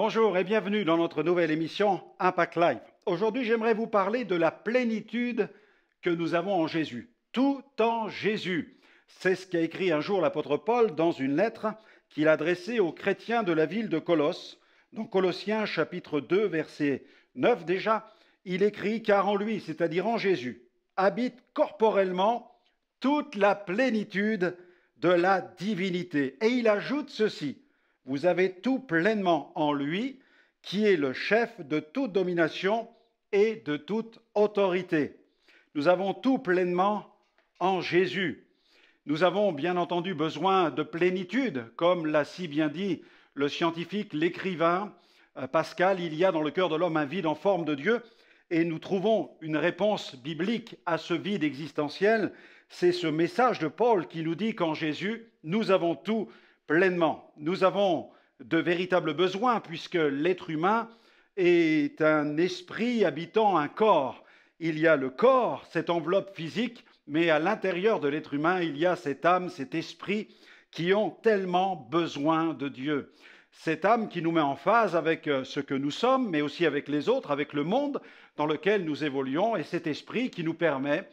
Bonjour et bienvenue dans notre nouvelle émission Impact Live. Aujourd'hui, j'aimerais vous parler de la plénitude que nous avons en Jésus. Tout en Jésus. C'est ce qu'a écrit un jour l'apôtre Paul dans une lettre qu'il a adressée aux chrétiens de la ville de Colosse. Dans Colossiens chapitre 2, verset 9 déjà, il écrit « Car en lui, c'est-à-dire en Jésus, habite corporellement toute la plénitude de la divinité. » Et il ajoute ceci. Vous avez tout pleinement en lui, qui est le chef de toute domination et de toute autorité. Nous avons tout pleinement en Jésus. Nous avons bien entendu besoin de plénitude, comme l'a si bien dit le scientifique, l'écrivain Pascal. Il y a dans le cœur de l'homme un vide en forme de Dieu, et nous trouvons une réponse biblique à ce vide existentiel. C'est ce message de Paul qui nous dit qu'en Jésus, nous avons tout pleinement. Nous avons de véritables besoins puisque l'être humain est un esprit habitant un corps. Il y a le corps, cette enveloppe physique, mais à l'intérieur de l'être humain, il y a cette âme, cet esprit qui ont tellement besoin de Dieu. Cette âme qui nous met en phase avec ce que nous sommes, mais aussi avec les autres, avec le monde dans lequel nous évoluons, et cet esprit qui nous permet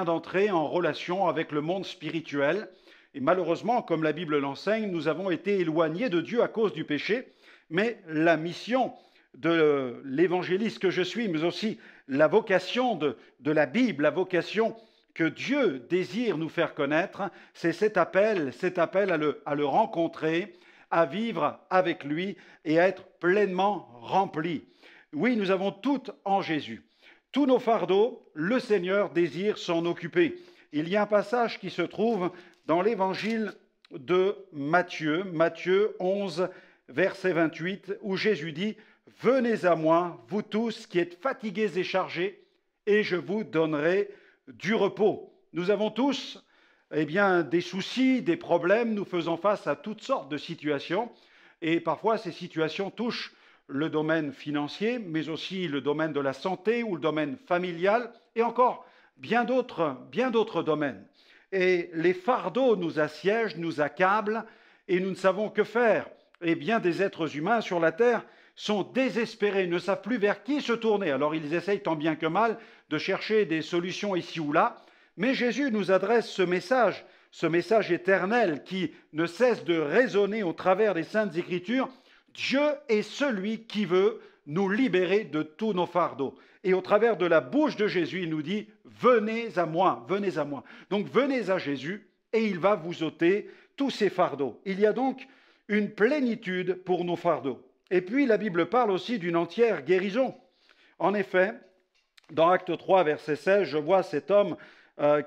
d'entrer en relation avec le monde spirituel. Et malheureusement, comme la Bible l'enseigne, nous avons été éloignés de Dieu à cause du péché, mais la mission de l'évangéliste que je suis, mais aussi la vocation de la Bible, la vocation que Dieu désire nous faire connaître, c'est cet appel à le rencontrer, à vivre avec lui et à être pleinement rempli. Oui, nous avons tout en Jésus. Tous nos fardeaux, le Seigneur désire s'en occuper. Il y a un passage qui se trouve dans l'évangile de Matthieu, Matthieu 11, verset 28, où Jésus dit « Venez à moi, vous tous qui êtes fatigués et chargés, et je vous donnerai du repos. » Nous avons tous des soucis, des problèmes, nous faisons face à toutes sortes de situations, et parfois ces situations touchent le domaine financier, mais aussi le domaine de la santé ou le domaine familial, et encore bien d'autres domaines. Et les fardeaux nous assiègent, nous accablent, et nous ne savons que faire. Et bien des êtres humains sur la terre sont désespérés, ne savent plus vers qui se tourner. Alors ils essayent tant bien que mal de chercher des solutions ici ou là, mais Jésus nous adresse ce message éternel qui ne cesse de résonner au travers des Saintes Écritures. Dieu est celui qui veut nous libérer de tous nos fardeaux. Et au travers de la bouche de Jésus, il nous dit « Venez à moi, venez à moi ». Donc venez à Jésus et il va vous ôter tous ces fardeaux. Il y a donc une plénitude pour nos fardeaux. Et puis la Bible parle aussi d'une entière guérison. En effet, dans Acte 3, verset 16, je vois cet homme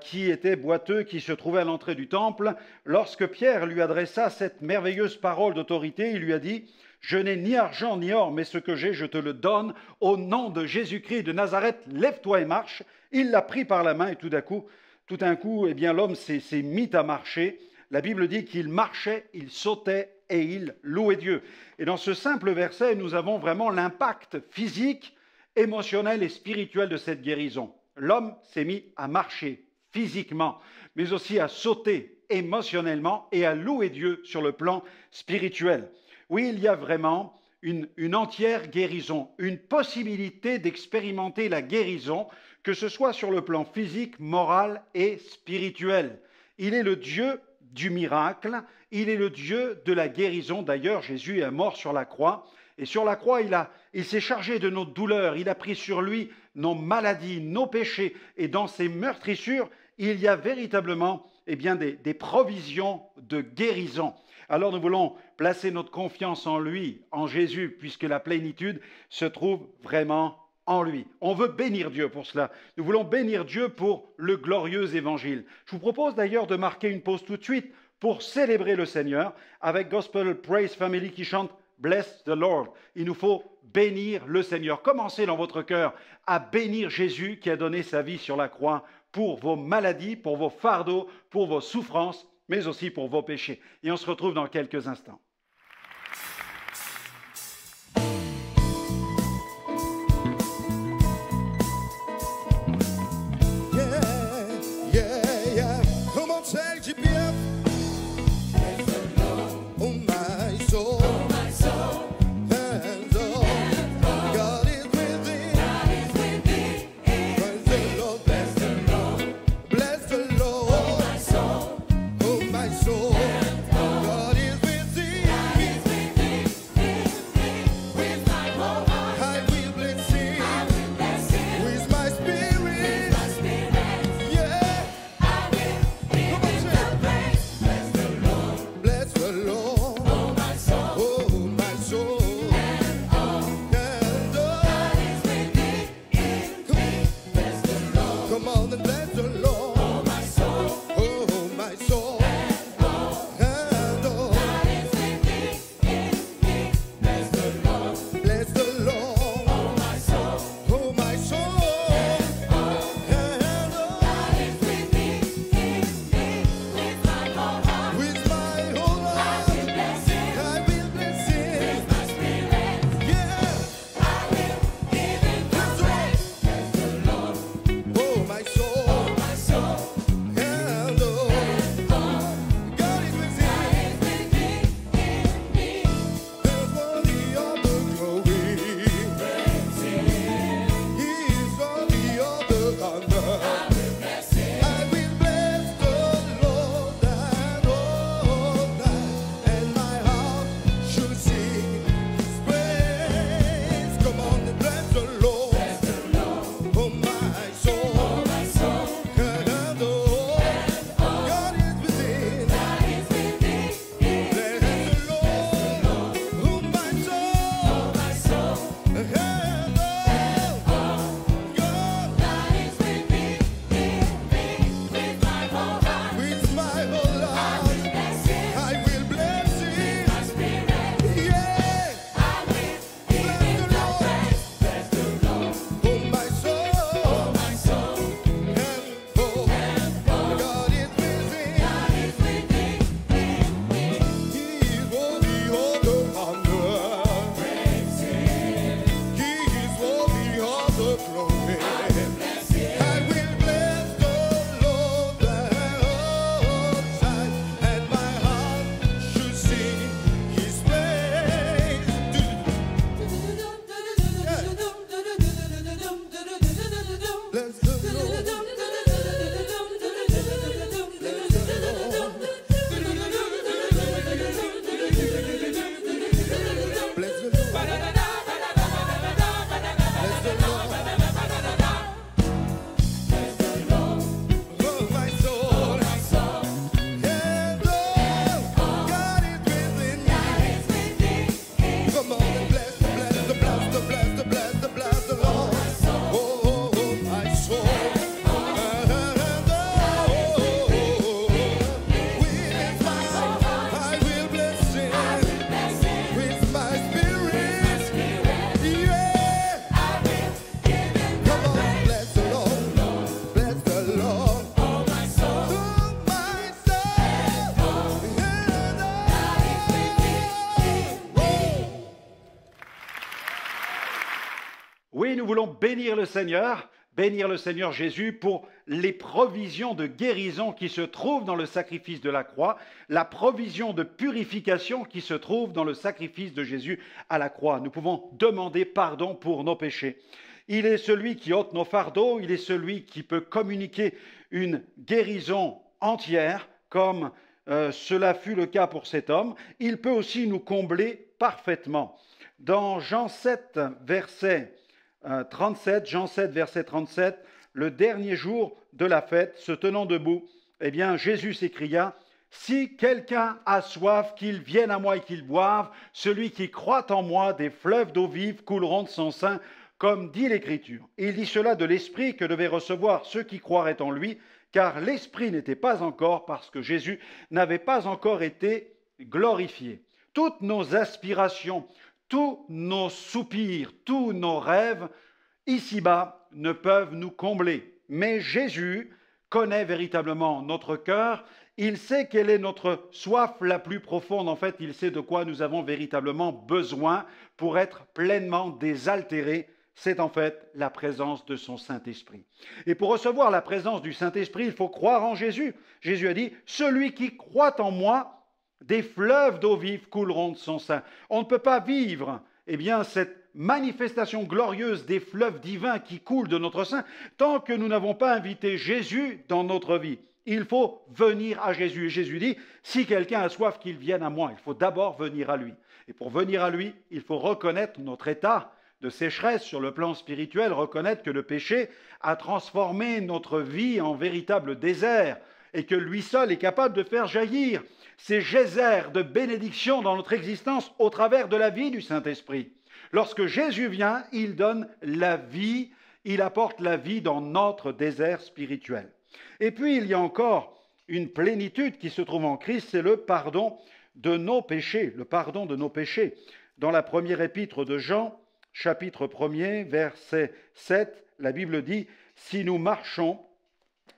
qui était boiteux, qui se trouvait à l'entrée du temple. Lorsque Pierre lui adressa cette merveilleuse parole d'autorité, il lui a dit « Je n'ai ni argent ni or, mais ce que j'ai, je te le donne. Au nom de Jésus-Christ de Nazareth, lève-toi et marche. » Il l'a pris par la main et tout d'un coup, l'homme s'est mis à marcher. La Bible dit qu'il marchait, il sautait et il louait Dieu. Et dans ce simple verset, nous avons vraiment l'impact physique, émotionnel et spirituel de cette guérison. L'homme s'est mis à marcher physiquement, mais aussi à sauter émotionnellement et à louer Dieu sur le plan spirituel. Oui, il y a vraiment une entière guérison, une possibilité d'expérimenter la guérison, que ce soit sur le plan physique, moral et spirituel. Il est le Dieu du miracle, il est le Dieu de la guérison. D'ailleurs, Jésus est mort sur la croix, et sur la croix, il s'est chargé de nos douleurs, il a pris sur lui nos maladies, nos péchés, et dans ces meurtrissures, il y a véritablement des provisions de guérison. Alors nous voulons placer notre confiance en lui, en Jésus, puisque la plénitude se trouve vraiment en lui. On veut bénir Dieu pour cela. Nous voulons bénir Dieu pour le glorieux évangile. Je vous propose d'ailleurs de marquer une pause tout de suite pour célébrer le Seigneur avec Gospel Praise Family qui chante « Bless the Lord ». Il nous faut bénir le Seigneur. Commencez dans votre cœur à bénir Jésus qui a donné sa vie sur la croix pour vos maladies, pour vos fardeaux, pour vos souffrances, mais aussi pour vos péchés. Et on se retrouve dans quelques instants. Oh my soul, and Aujourd'hui, nous voulons bénir le Seigneur Jésus pour les provisions de guérison qui se trouvent dans le sacrifice de la croix, la provision de purification qui se trouve dans le sacrifice de Jésus à la croix. Nous pouvons demander pardon pour nos péchés. Il est celui qui ôte nos fardeaux, il est celui qui peut communiquer une guérison entière, comme cela fut le cas pour cet homme. Il peut aussi nous combler parfaitement. Dans Jean 7, verset 37, Jean 7, verset 37, le dernier jour de la fête, se tenant debout, eh bien, Jésus s'écria, « Si quelqu'un a soif, qu'il vienne à moi et qu'il boive, celui qui croit en moi, des fleuves d'eau vive couleront de son sein, comme dit l'Écriture. » Il dit cela de l'Esprit que devaient recevoir ceux qui croiraient en lui, car l'Esprit n'était pas encore, parce que Jésus n'avait pas encore été glorifié. Toutes nos aspirations, tous nos soupirs, tous nos rêves, ici-bas, ne peuvent nous combler. Mais Jésus connaît véritablement notre cœur. Il sait quelle est notre soif la plus profonde. En fait, il sait de quoi nous avons véritablement besoin pour être pleinement désaltérés. C'est en fait la présence de son Saint-Esprit. Et pour recevoir la présence du Saint-Esprit, il faut croire en Jésus. Jésus a dit, « Celui qui croit en moi, des fleuves d'eau vive couleront de son sein. » On ne peut pas vivre cette manifestation glorieuse des fleuves divins qui coulent de notre sein tant que nous n'avons pas invité Jésus dans notre vie. Il faut venir à Jésus. Et Jésus dit, si quelqu'un a soif, qu'il vienne à moi. Il faut d'abord venir à lui. Et pour venir à lui, il faut reconnaître notre état de sécheresse sur le plan spirituel, reconnaître que le péché a transformé notre vie en véritable désert et que lui seul est capable de faire jaillir ces geysers de bénédiction dans notre existence au travers de la vie du Saint-Esprit. Lorsque Jésus vient, il donne la vie, il apporte la vie dans notre désert spirituel. Et puis, il y a encore une plénitude qui se trouve en Christ, c'est le pardon de nos péchés, le pardon de nos péchés. Dans la première épître de Jean, chapitre 1er, verset 7, la Bible dit « Si nous marchons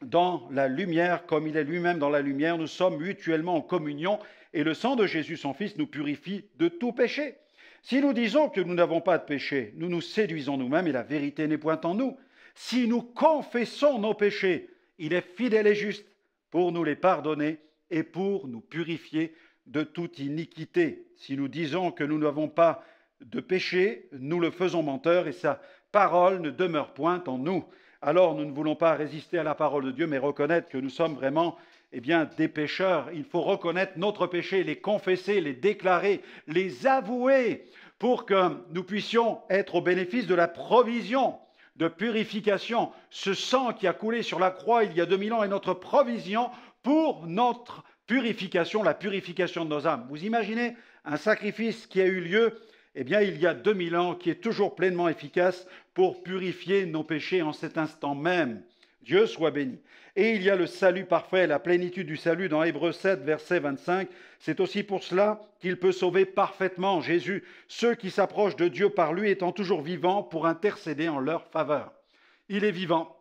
dans la lumière, comme il est lui-même dans la lumière, nous sommes mutuellement en communion, et le sang de Jésus, son Fils, nous purifie de tout péché. Si nous disons que nous n'avons pas de péché, nous nous séduisons nous-mêmes, et la vérité n'est point en nous. Si nous confessons nos péchés, il est fidèle et juste pour nous les pardonner et pour nous purifier de toute iniquité. Si nous disons que nous n'avons pas de péché, nous le faisons menteur, et sa parole ne demeure point en nous. » Alors nous ne voulons pas résister à la parole de Dieu, mais reconnaître que nous sommes vraiment des pécheurs. Il faut reconnaître notre péché, les confesser, les déclarer, les avouer, pour que nous puissions être au bénéfice de la provision de purification. Ce sang qui a coulé sur la croix il y a 2000 ans est notre provision pour notre purification, la purification de nos âmes. Vous imaginez un sacrifice qui a eu lieu il y a 2000 ans, qui est toujours pleinement efficace pour purifier nos péchés en cet instant même. Dieu soit béni. Et il y a le salut parfait, la plénitude du salut dans Hébreux 7, verset 25. C'est aussi pour cela qu'il peut sauver parfaitement Jésus, ceux qui s'approchent de Dieu par lui étant toujours vivants pour intercéder en leur faveur. Il est vivant,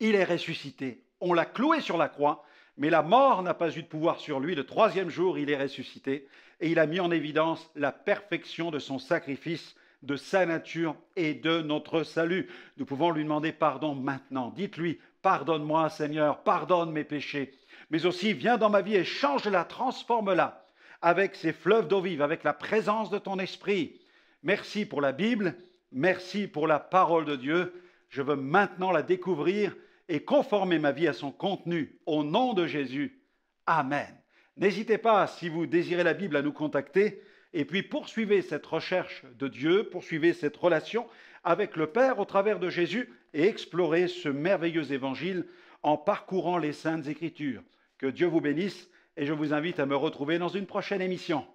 il est ressuscité. On l'a cloué sur la croix, mais la mort n'a pas eu de pouvoir sur lui. Le 3e jour, il est ressuscité et il a mis en évidence la perfection de son sacrifice, de sa nature et de notre salut. Nous pouvons lui demander pardon maintenant. Dites-lui, pardonne-moi Seigneur, pardonne mes péchés, mais aussi viens dans ma vie et change-la, transforme-la avec ces fleuves d'eau vive, avec la présence de ton esprit. Merci pour la Bible, merci pour la parole de Dieu. Je veux maintenant la découvrir et conformer ma vie à son contenu. Au nom de Jésus, Amen. N'hésitez pas, si vous désirez la Bible, à nous contacter. Et puis poursuivez cette recherche de Dieu, poursuivez cette relation avec le Père au travers de Jésus et explorez ce merveilleux évangile en parcourant les Saintes Écritures. Que Dieu vous bénisse et je vous invite à me retrouver dans une prochaine émission.